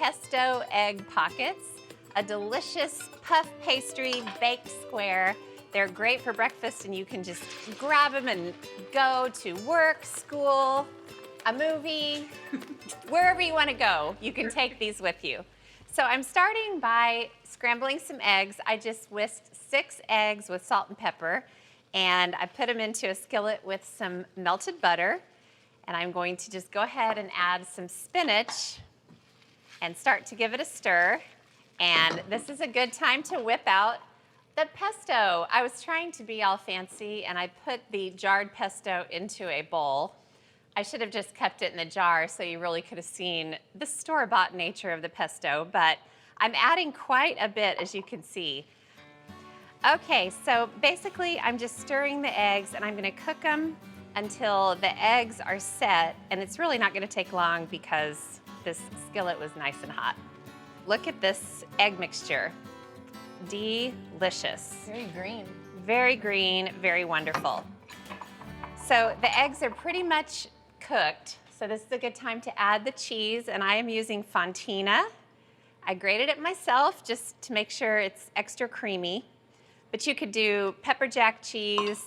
pesto egg pockets, a delicious puff pastry baked square. They're great for breakfast and you can just grab them and go to work, school, a movie, wherever you want to go, you can take these with you. So I'm starting by scrambling some eggs. I just whisked 6 eggs with salt and pepper, and I put them into a skillet with some melted butter. And I'm going to just go ahead and add some spinach and start to give it a stir. And this is a good time to whip out the pesto. I was trying to be all fancy, and I put the jarred pesto into a bowl. I should have just kept it in the jar so you really could have seen the store-bought nature of the pesto, but I'm adding quite a bit, as you can see. Okay, so basically I'm just stirring the eggs, and I'm gonna cook them until the eggs are set, and it's really not gonna take long because this skillet was nice and hot. Look at this egg mixture. Delicious. Very green. Very green, very wonderful. So the eggs are pretty much cooked, so this is a good time to add the cheese, and I am using Fontina. I grated it myself just to make sure it's extra creamy, but you could do pepper jack cheese.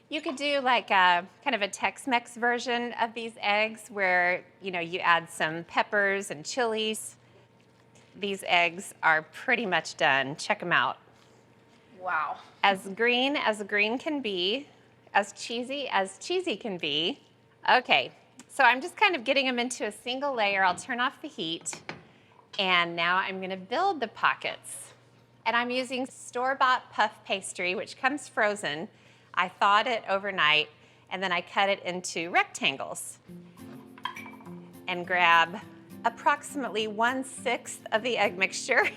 You could do like a kind of a Tex-Mex version of these eggs where, you know, you add some peppers and chilies. These eggs are pretty much done. Check them out. Wow. As green as green can be, as cheesy can be. Okay, so I'm just kind of getting them into a single layer. I'll turn off the heat. And now I'm gonna build the pockets. And I'm using store-bought puff pastry, which comes frozen. I thawed it overnight, and then I cut it into rectangles and grab approximately 1/6 of the egg mixture.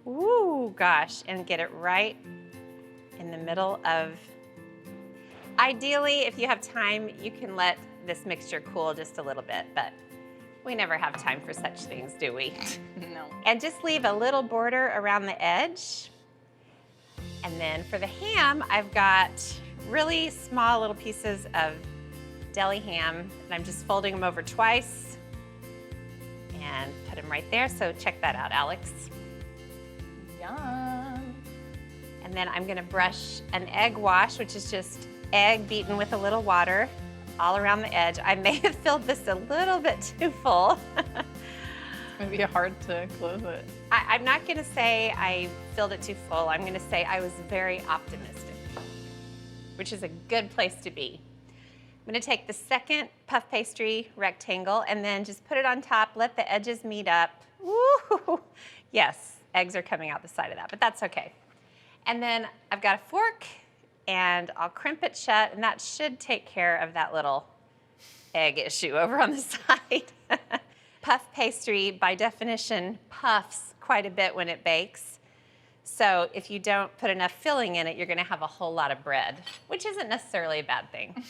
Ooh, gosh, and get it right in the middle of. Ideally, if you have time, you can let this mixture cool just a little bit, but we never have time for such things, do we? No. And just leave a little border around the edge. And then for the ham, I've got really small little pieces of deli ham, and I'm just folding them over twice and put them right there. So check that out, Alex. Yum. And then I'm gonna brush an egg wash, which is just egg beaten with a little water all around the edge. I may have filled this a little bit too full. It'd be hard to close it. I'm not gonna say I filled it too full. I'm gonna say I was very optimistic, which is a good place to be. I'm gonna take the second puff pastry rectangle and then just put it on top, let the edges meet up. Woo! Yes, eggs are coming out the side of that, but that's okay. And then I've got a fork and I'll crimp it shut, and that should take care of that little egg issue over on the side. Puff pastry, by definition, puffs quite a bit when it bakes. So if you don't put enough filling in it, you're gonna have a whole lot of bread, which isn't necessarily a bad thing.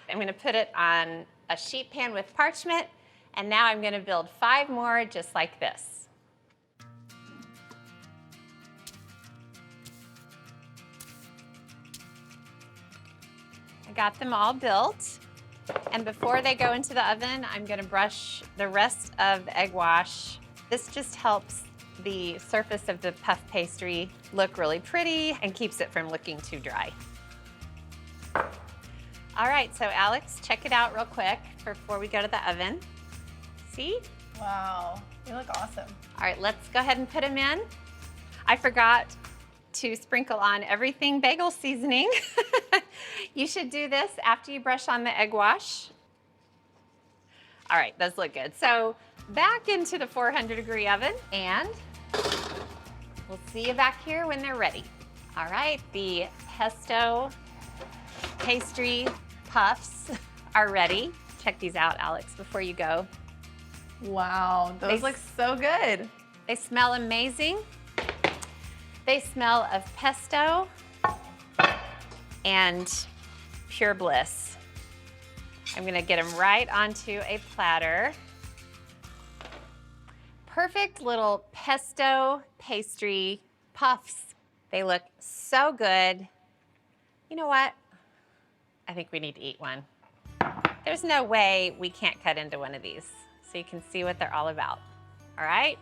I'm gonna put it on a sheet pan with parchment, and now I'm gonna build 5 more just like this. I got them all built. And before they go into the oven, I'm gonna brush the rest of the egg wash. This just helps the surface of the puff pastry look really pretty and keeps it from looking too dry. All right, so Alex, check it out real quick before we go to the oven. See? Wow, they look awesome. All right, let's go ahead and put them in. I forgot to sprinkle on everything bagel seasoning. You should do this after you brush on the egg wash. All right, those look good. So back into the 400-degree oven, and we'll see you back here when they're ready. All right, the pesto pastry puffs are ready. Check these out, Alex, before you go. Wow, those look so good. They smell amazing. They smell of pesto and pure bliss. I'm gonna get them right onto a platter. Perfect little pesto pastry puffs. They look so good. You know what? I think we need to eat one. There's no way we can't cut into one of these so you can see what they're all about. All right?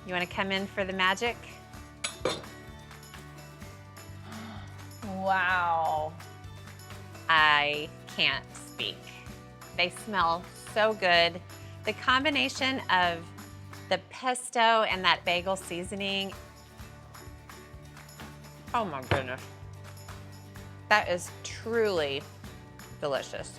You wanna come in for the magic? Wow. I can't speak. They smell so good. The combination of the pesto and that bagel seasoning, oh my goodness. That is truly delicious.